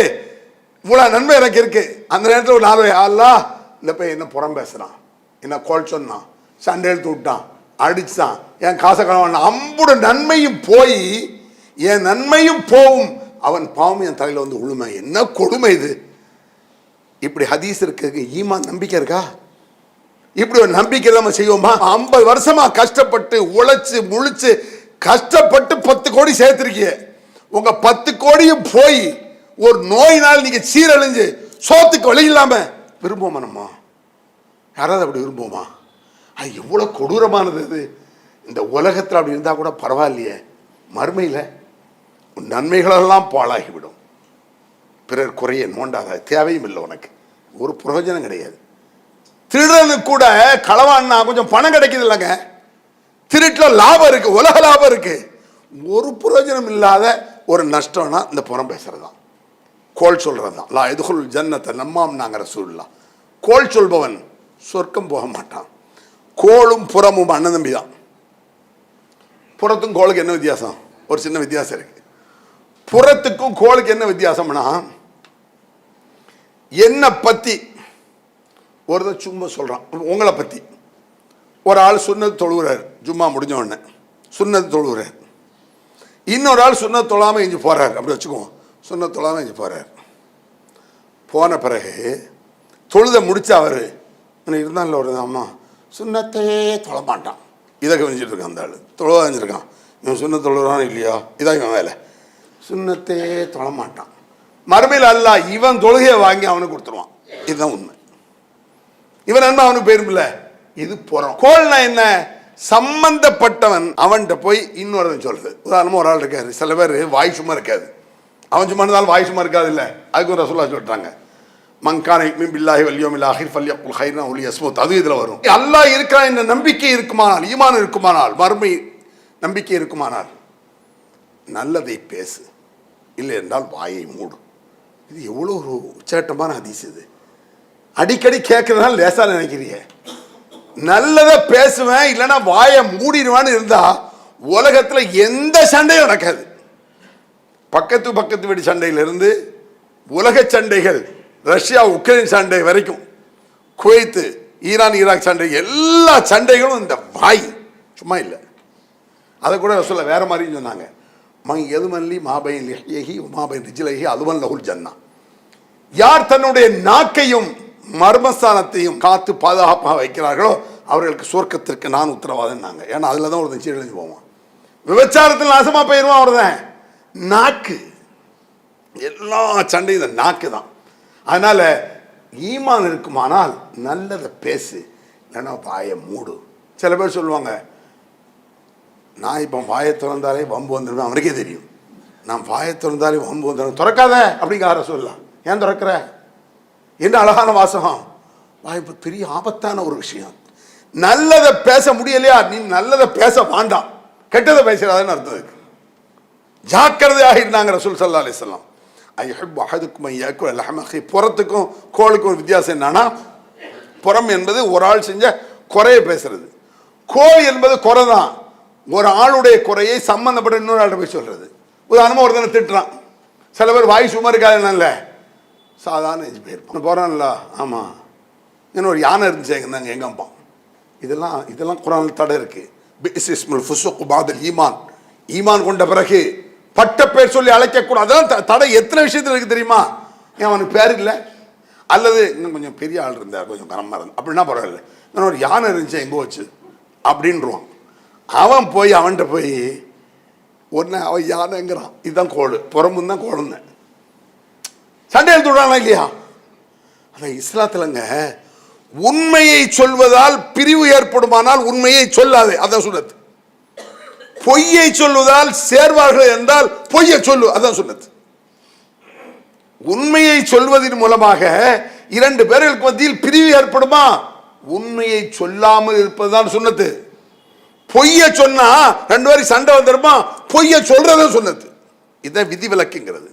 இவ்வளவு நன்மை எனக்கு இருக்கு, அந்த நேரத்தில் ஒரு 4 அல்லாஹ் இந்த போய் என்ன புறம் பேசுறான், என்ன கோல் சொன்னான், சண்டை எழுத்து விட்டான், அடிச்சான், என் காசை கணவன், அம்புட நன்மையும் போய் என் நன்மையும் போகும், அவன் பாவம் என் தலையில வந்து உழுமை. என்ன கொடுமை இது! இப்படி ஹதீஸ் இருக்கு. ஈமான் நம்பிக்கை இருக்கா? இப்படி ஒரு நம்பிக்கை நம்ம செய்வோமா? 50 வருஷமா கஷ்டப்பட்டு உழைச்சு முழிச்சு கஷ்டப்பட்டு 10 கோடி சேர்த்திருக்கீங்க. உங்க 10 கோடியும் போய் ஒரு நோயினால் நீங்க சீரழிஞ்சு சோத்துக்கு வழி இல்லாம விரும்புவோமா? நம்ம யாராவது அப்படி விரும்புவோமா? அது எவ்வளவு கொடூரமானது இது. இந்த உலகத்தில் அப்படி இருந்தா கூட பரவாயில்லையே, மறுமையில நன்மைகளெல்லாம் பாழாகிவிடும். பிறர் குறைய நோண்டாத, தேவையும் இல்லை, உனக்கு ஒரு பிரயோஜனம் கிடையாது. திருடனுக்கு கூட களவான்னா கொஞ்சம் பணம் கிடைக்குது இல்லைங்க, திருட்டில் லாபம் இருக்கு, உலக லாபம் இருக்கு. ஒரு பிரயோஜனம் இல்லாத ஒரு நஷ்டம்னா இந்த புறம் பேசுறது தான், கோல் சொல்றது தான். லா எதுகுல் ஜன்னத்தை நம்மாம் நாங்க ரசூலுல்லாஹ். கோல் சொல்பவன் சொர்க்கம் போக மாட்டான். கோளும் புறமும் அண்ணன் தம்பி தான். புறத்துக்கும் கோளுக்கு என்ன வித்தியாசம்? ஒரு சின்ன வித்தியாசம் இருக்கு. புறத்துக்கும் கோளுக்கு என்ன வித்தியாசம்னா, என்ன பத்தி ஒருத்தர் சும்மா சொல்றான், உங்களை பத்தி ஒரு ஆள் சுன்னத் தொழுகிறார், ஜும்மா முடிஞ்ச உடனே சுன்னத் தொழுகிறார். இன்னொரு ஆள் சுன்னத் தொழாம இஞ்சி போறாரு, அப்படி வச்சுக்குவோம். சுன்னத் தொழாம இஞ்சி போறார். போன பிறகு தொழுத முடிச்சா அவரு இருந்தாலும் ஒரு அம்மா சுண்ணத்தையே தொழ மாட்டான், இதை கவனிச்சுட்டு இருக்கான். அந்த ஆள் தொழுவா செஞ்சிருக்கான். இவன் சுண்ணத் தொழுறான் இல்லையா, இதான் இவன் வேலை. சுண்ணத்தையே தொழ மாட்டான். மறுமையில் அல்லாஹ் இவன் தொழுகையை வாங்கி அவனுக்கு கொடுத்துருவான். இதுதான் உண்மை. இவன் நன்மை அவனுக்கு போயிருமில்ல. இது புறம். கோல்னா என்ன? சம்பந்தப்பட்டவன் அவன்கிட்ட போய் இன்னொருவன் சொல்றது. உதாரணமா ஒரு ஆள் இருக்காரு, சில பேர் வாய் சும்மா இருக்காது, அவன் சும்மா இருந்தாலும் வாய் சும்மா இருக்காது இல்ல, அதுக்கு ஒரு ரசூலுல்லாஹ் சொல்றாங்க, மங்கான யுமின் பில்லாஹி வல் யௌமில் ஆஹிர் ஃபல்யகுல் கைரன் அவ் லியஸ்முத். அது இதுல வரும். அல்லாஹ் இருக்கிறான் என்ற நம்பிக்கை இருக்குமானால், ஈமான் இருக்குமானால், மறுமை நம்பிக்கை இருக்குமானால் நல்லதை பேசு, இல்லை என்றால் வாயை மூடு. இது எவ்வளவு ஒரு உச்சகட்டமான ஹதீஸ். இது அடிக்கடி கேட்கறதுனால லேசா நினைக்கிறீங்க. நல்லதை பேசுவேன் இல்லைன்னா வாயை மூடிடுவான்னு இருந்தா உலகத்துல எந்த சண்டையும் நடக்காது. பக்கத்து வீடு சண்டையிலிருந்து உலக சண்டைகள், ரஷ்யா உக்ரைன் சண்டை வரைக்கும், குவைத்து ஈரான் ஈராக் சண்டை, எல்லா சண்டைகளும் இந்த வாய் சும்மா இல்லை. அதை கூட சொல்ல வேற மாதிரி சொன்னாங்க. எதுமல்லி மாபைன் லிஹ்யஹி மாபைன் ரிஜ்லைஹி அதுவன் லஹுல் ஜன்னா. யார் தன்னுடைய நாக்கையும் மர்மஸ்தானத்தையும் காத்து பாதுகாப்பாக வைக்கிறார்களோ அவர்களுக்கு சொர்க்கத்திற்கு நான் உத்தரவாதம். ஏன்னா அதுல தான் ஒரு சீரழிஞ்சு போவான். விபச்சாரத்தில் நாசமா போயிடுவான். அவர்தான் நாக்கு. எல்லா சண்டையும் இந்த நாக்கு தான். அதனால ஈமான் இருக்குமானால் நல்லதை பேசு, இல்லைன்னா வாயை மூடு. சில பேர் சொல்லுவாங்க, நான் இப்போ வாயை திறந்தாலே வம்பு வந்துடுவேன், அவனுக்கே தெரியும். நான் வாயை திறந்தாலே வம்பு வந்துடும். திறக்காத அப்படிங்கிற சொல்லலாம். ஏன் திறக்கிற? என்ன அழகான வாசகம். வாய்ப்பு பெரிய ஆபத்தான ஒரு விஷயம். நல்லதை பேச முடியலையா, நீ நல்லதை பேச வேண்டாம், கெட்டதை பேசுறாதுன்னு அர்த்தம் இருக்கு. ஜாக்கிரதையாக இருந்தாங்க ரசூல் ஸல்லல்லாஹு அலைஹி வஸல்லம். ஐஹிப்பு அஹதுக்கும் அன் யாக்குல லஹம அஹி. புறத்துக்கும் கோளுக்கும் வித்தியாசம் என்னன்னா, புறம் என்பது ஒரு ஆள் செஞ்ச குறைய பேசுறது, கோல் என்பது குறை தான். ஒரு ஆளுடைய குறையை சம்பந்தப்பட்ட இன்னொரு ஆள்கிட்ட போய் சொல்றது. உதாரணமாக ஒருத்தனை திட்டுறான், சில பேர் வாய் சும்மா இருக்காதுல்ல, சாதாரண போயிருப்பான். போறான்ல, ஆமா இன்னும் ஒரு யானை இருந்துச்சு எங்க எங்கம்பான். இதெல்லாம் குர்ஆன்ல தடை இருக்கு. பிஇஸ்முல் ஃபுஸுக் பாதல் ஈமான். ஈமான் கொண்ட பிறகு பட்ட பேர் சொல்லி அழைக்கக்கூடாது. அதெல்லாம் தடை எத்தனை விஷயத்தில் இருக்கு தெரியுமா? ஏன் அவனுக்கு பேர் இல்லை, அல்லது இன்னும் கொஞ்சம் பெரிய ஆள் இருந்தார், கொஞ்சம் கனமாக இருந்தார் அப்படின்னா பரவாயில்ல, இன்னும் ஒரு யானை இருந்துச்சு எங்கோ வச்சு அப்படின்றான். அவன் போய் அவன்கிட்ட போய் ஒன்று அவன் யானைங்கிறான். இதுதான் கோடு, புறம்பும் தான் கோடுன்னு சண்டை எழுத்து விடுறானா இல்லையா? அதான் இஸ்லாத்துலங்க உண்மையை சொல்வதால் பிரிவு ஏற்படுமானால் உண்மையை சொல்லாதே, அதான் சுன்னத். பொய்யை சொல்வதால் சேர்வார்கள் என்றால் பொய்யை சொல்லு, அதான் சுன்னத். உண்மையை சொல்வதன் மூலமாக இரண்டு பேர்களுக்கு மத்தியில் பிரிவு ஏற்படுமா? உண்மையை சொல்லாமல் இருப்பதுதான் சுன்னத்து. பொய்யை சொன்னா ரெண்டு பேரும் சண்டை வந்துடுமா? பொய்யை சொல்றதும் சுன்னத்து. இதை விதிவிலக்குங்கிறது.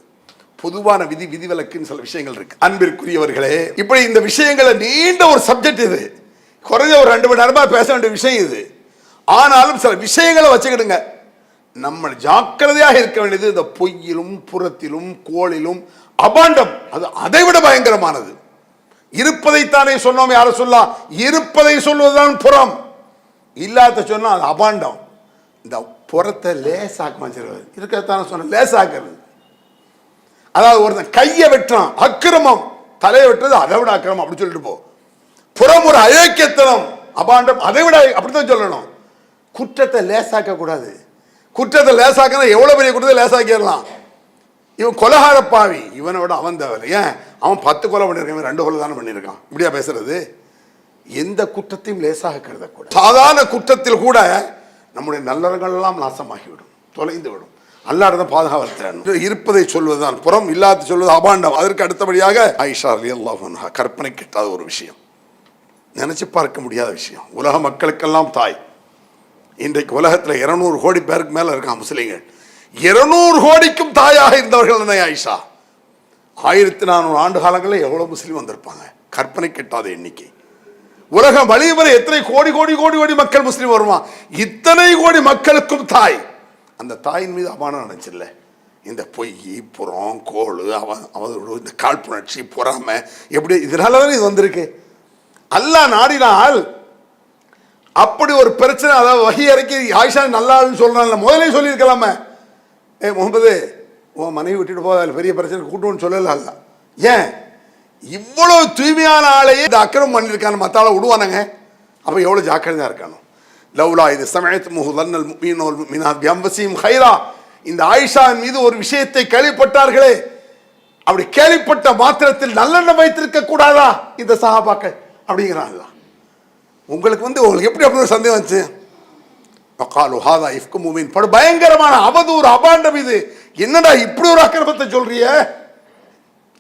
பொதுவான விதிவிலக்குன்னு சில விஷயங்கள் இருக்கு. அன்பிற்குரியவர்களே, இப்படி இந்த விஷயங்களை நீண்ட ஒரு சப்ஜெக்ட் இது, குறைஞ்ச ஒரு 2 மணி நேரமா பேச வேண்டிய விஷயம் இது. ஆனாலும் சில விஷயங்களை வச்சுக்கிடுங்க. நம்ம ஜாக்கிரதையாக இருக்க வேண்டியது இந்த பொய்யிலும் புறத்திலும் கோளிலும் அபாண்டம். அது அதை விட பயங்கரமானது. இருப்பதைத்தானே சொன்னோம், யார சொல்லா? இருப்பதை சொல்வதுதான் புறம், இல்லாத சொன்னா அது அபாண்டம். இந்த புறத்தை லேசாக்க வச்சிருவது இருக்கத்தானே சொன்ன, லேசாக்குறது. அதாவது ஒருத்தன் கையை வெட்டுறான், அக்கிரமம். தலையை வெட்டுறது அதை விட அக்கிரமம் அப்படி சொல்லிட்டு போ. புறம் ஒரு அயோக்கியத்தனம், அபாண்டம், அதை விட அப்படித்தான் சொல்லணும். குற்றத்தை லேசாக்க கூடாது. குற்றத்தை லேசாக்க எவ்வளவு பெரிய குற்றத்தை லேசாக்கிடலாம். இவன் கொலகார பாவி, இவனை விட அவன் தேவை. ஏன் அவன் 10 கொலை பண்ணியிருக்கான், 2 கொலை தானே பண்ணியிருக்கான். இப்படியா பேசுறது? எந்த குற்றத்தையும் லேசாக கருதக்கூடாது. சாதாரண குற்றத்தில் கூட நம்முடைய நல்லவர்கள் எல்லாம் நாசமாகிவிடும், தொலைந்து விடும். அல்லாஹ் பாதுகாவல். இருப்பதை சொல்வதுதான் புறம், இல்லாத சொல்வது அபாண்டம். அதற்கு அடுத்தபடியாக ஆயிஷா ரலியல்லாஹு அன்ஹா, கற்பனை கிட்டாத ஒரு விஷயம், நினைச்சு பார்க்க முடியாத விஷயம். உலக மக்களுக்கெல்லாம் தாய். இன்றைக்கு உலகத்தில் 200 கோடி பேருக்கு மேல இருக்கான் முஸ்லிம்கள். 200 கோடிக்கும் தாயாக இருந்தவர்கள் தான் ஆயிஷா. 1400 ஆண்டு காலங்களில் எவ்வளவு முஸ்லீம் வந்திருப்பாங்க. கற்பனை கிட்டாத எண்ணிக்கை. உலகம் வழிவரை எத்தனை கோடி கோடி கோடி கோடி மக்கள் முஸ்லீம் வருவான். இத்தனை கோடி மக்களுக்கும் தாய். அந்த தாயின் மீது அபானம் நினைச்சில்ல. இந்த பொய், புறம், கோள், அவதோடு இந்த காழ்ப்புணர்ச்சி, பொறாமை, எப்படி இதனாலதான் இது வந்திருக்கு. அல்லாஹ் நாடினால் அப்படி ஒரு பிரச்சனை, அதாவது வகி இறக்கி ஆயிஷா நல்லான்னு சொல்றான்ல, முதலே சொல்லியிருக்கலாமே, முகமது உன் மனைவி விட்டுட்டு போக பெரிய பிரச்சனை கூட்டுன்னு சொல்லல. ஏன் இவ்வளவு தூய்மையான ஆளையே இந்த அக்கிரமம் பண்ணியிருக்கான மத்தால விடுவானுங்க. அப்ப எவ்வளவு ஜாக்கிரதையா இருக்கானோ. லவ்லா இது சமயத்து முஹுதன்னல் முஃமினூல் முஃமினாத் பிஅன்ஃபுஸிஹிம் கைரா. இந்த ஆயிஷாவின் மீது ஒரு விஷயத்தை கேள்விப்பட்டார்களே, அப்படி கேள்விப்பட்ட மாத்திரத்தில் நல்லெண்ணம் வைத்திருக்க கூடாதா இந்த சஹாபாக்கள் அப்படிங்கிறாங்க. உங்களுக்கு எப்படி அப்படி ஒரு சந்தேகம் வந்துச்சு? வகாலு ஹாதா இஃப்கு முபீன். படு பயங்கரமான அவதூறு, அபாண்டம் இது. என்னடா இப்படி ஒரு அக்கிரமத்தை சொல்றிய?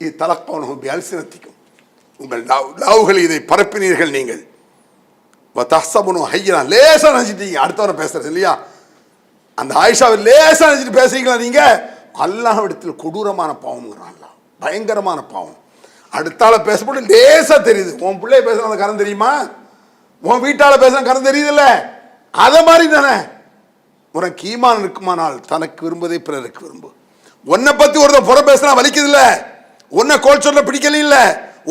இது தலக்பௌனஹு பிஅல்சினத்திக்கும், உங்கள் நாவுகள் இதை பரப்பினீர்கள். நீங்கள் வதஹ்சபுனு ஹய்யனா, லேசா நினைச்சிட்டீங்க. அடுத்தவரை பேசுறது இல்லையா, அந்த ஆயிஷாவை லேசா நினைச்சிட்டு பேசுறீங்களா நீங்க? அல்லாஹ்விடத்தில் கொடூரமான பாவம்ங்கிறான், பயங்கரமான பாவம். அடுத்தால பேசப்பட்டு லேசா தெரியுது. உன் பிள்ளைய பேசுற அந்த கரம் தெரியுமா? உன் வீட்டால பேசுற கரம் தெரியுதுல்ல? அதை மாதிரி தானே உனக்கு ஈமான் இருக்குமானால் தனக்கு விரும்புவதை பிறருக்கு விரும்பு. உன்னை பத்தி ஒருத்தன் புற பேசினா வலிக்குது இல்ல, உன்னை கோல் சொல்ல பிடிக்கல இல்ல,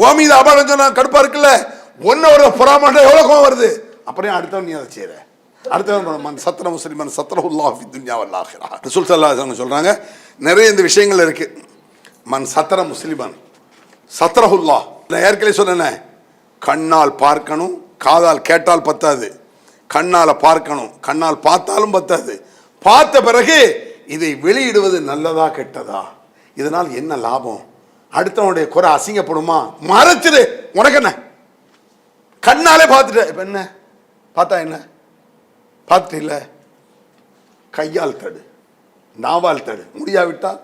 ஓ மீது அபாரம் சொன்னா கடுப்பா இருக்குல்ல, ஒன்ன ஒரு புறாமன்ற எவ்வளவு கோவம் வருது. அப்புறம் அடுத்தவன் நீ அதை செய்யற. அடுத்தவன் சத்ர முஸ்லிமன் சத்ரஹுல்லாஹ் ஃபி துன்யா வல் ஆখিরাহ. ரசூல் ஸல்லல்லாஹு அலைஹி வஸல்லம் சொல்றாங்க, நிறைய இந்த விஷயங்கள் இருக்கு. மன் சத்ர முஸ்லிமன் சத்ரஹுல்லாஹ். நான் ஏற்கனவே சொன்னேன், கண்ணால் பார்க்கணும், காதால் கேட்டால் பத்தாது, கண்ணால பார்க்கணும், கண்ணால் பார்த்தாலும் பத்தாது. பார்த்த பிறகு இதை வெளியிடுவது நல்லதா கெட்டதா, இதனால் என்ன லாபம், அடுத்தவனுடைய குறை அசிங்கப்படுமா, மறைச்சிடு. உனக்கு என்ன, கண்ணாலே பார்த்துட்ட, இப்ப என்ன பார்த்தா என்ன, பார்த்துட்டு இல்ல கையால் தடு, நாவால் தடு, முடியாவிட்டால்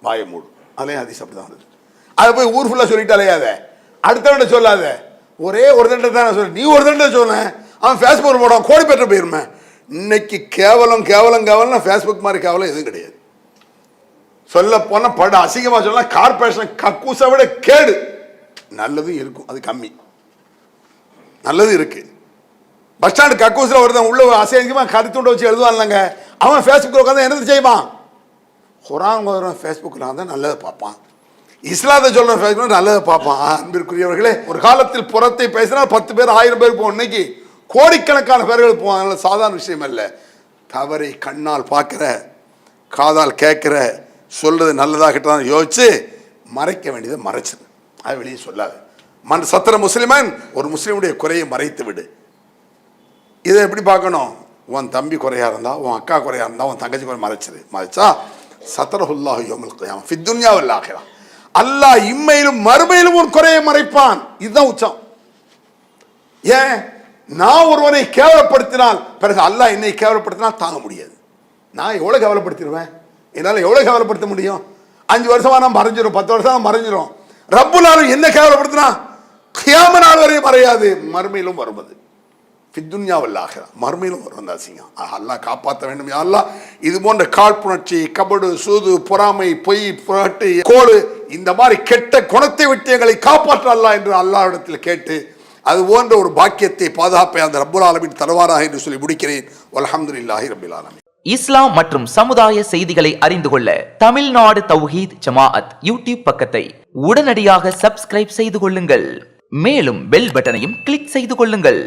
வாயை மூடு. அலையும் ஹதீஸ் அப்படிதான் வருது. அதை போய் ஊர் ஃபுல்லாக சொல்லிட்டு அலையாத, அடுத்தவன்ட சொல்லாத. ஒரே ஒரு தண்டை தான் சொல்லு, நீ ஒரு தண்டை சொன்ன, அவன் ஃபேஸ்புக் போடுவான், கோடி பெற்ற போயிருமே. இன்னைக்கு கேவலம் கேவலம் கேவலம், ஃபேஸ்புக் மாதிரி கேவலம் எதுவும் கிடையாது. சொல்ல போன பட அசிங்கமா சொல்ல, கார்பரேஷன் கக்கூசை விட கேடு. நல்லதும் இருக்கும், அது கம்மி. நல்லது இருக்கு. பஸ் ஸ்டாண்டு கக்கூசில் ஒருத்தன் உள்ள அசிங்கமா கருத்துண்ட வச்சு எழுதுவான்லங்க, அவன் ஃபேஸ்புக்கில் உட்காந்து என்னது செய்வான்? குரான் ஓதுறவன் ஃபேஸ்புக்கில் வந்து நல்லதை பார்ப்பான், இஸ்லாத்தை சொல்ற ஃபேஸ்புக் நல்லதை பார்ப்பான். அன்பிற்குரியவர்களே, ஒரு காலத்தில் புறத்தை பேசினா 10 பேர் 1000 பேர் போவோம், இன்னைக்கு கோடிக்கணக்கான பேர்கள் போவாங்க. சாதாரண விஷயம் அல்ல. தவறை கண்ணால் பார்க்கிற, காதால் கேட்கிற, சொல்றது நல்லதா கிட்டதான் யோசிச்சு மறைக்க வேண்டியதை மறைச்சிரு, அது வெளியே சொல்லாது. மண் சத்திர முஸ்லிமன், ஒரு முஸ்லீமுடைய குறையை மறைத்து விடு. இதை எப்படி பார்க்கணும்? உன் தம்பி குறையா இருந்தா, உன் அக்கா குறையா இருந்தா, உன் தங்கச்சி குறை மறைச்சிரு. மறைச்சா சத்ரஹுல்லாஹு யௌமுல் கியாமah ஃபித் துன்யா வல் ஆகிரா, அல்லாஹ் இம்மையிலும் மறுமையிலும் ஒரு குறையை மறைப்பான். இதுதான் உச்சம். ஏன்? நான் ஒருவனை கேவலப்படுத்தினால் பிறகு அல்லாஹ் என்னை கேவலப்படுத்தினால் தாங்க முடியாது. நான் எவ்வளவு கேவலப்படுத்திடுவேன்? என்னால் எவ்வளவு கேவலப்படுத்த முடியும்? 5 வருஷமா நான் மறைஞ்சிரும், 10 வருஷம் மறைஞ்சிரும். ரப்புல் ஆலமீன் என்ன கேவலப்படுத்தினா கியாம நாள் வரை மறையாது, மறுமையிலும் வருவது. ஃபித்துன்யா வல் ஆகிரா, மறுமையிலும் வரும் அந்த அசிங்கம். அல்லாஹ் காப்பாற்ற வேண்டும். யா அல்லாஹ், இது போன்ற காழ்ப்புணர்ச்சி, கபடு, சூது, பொறாமை, பொய், புரட்டு, கோடு, இந்த மாதிரி கெட்ட குணத்தை விட்டு எங்களை காப்பாற்ற அல்லாஹ் என்று அல்லாஹ்விடத்தில் கேட்டு, அது போன்ற ஒரு பாக்கியத்தை, பாதுகாப்பை அந்த ரப்புல் ஆலமீன் தருவாராக என்று சொல்லி முடிக்கிறேன். வல்ஹம்துலில்லாஹி ரப்பில் ஆலமீன். இஸ்லாம் மற்றும் சமுதாய செய்திகளை அறிந்து கொள்ள தமிழ்நாடு தௌஹீத் ஜமாஅத் யூடியூப் பக்கத்தை உடனடியாக சப்ஸ்கிரைப் செய்து கொள்ளுங்கள். மேலும் பெல் பட்டனையும் கிளிக் செய்து கொள்ளுங்கள்.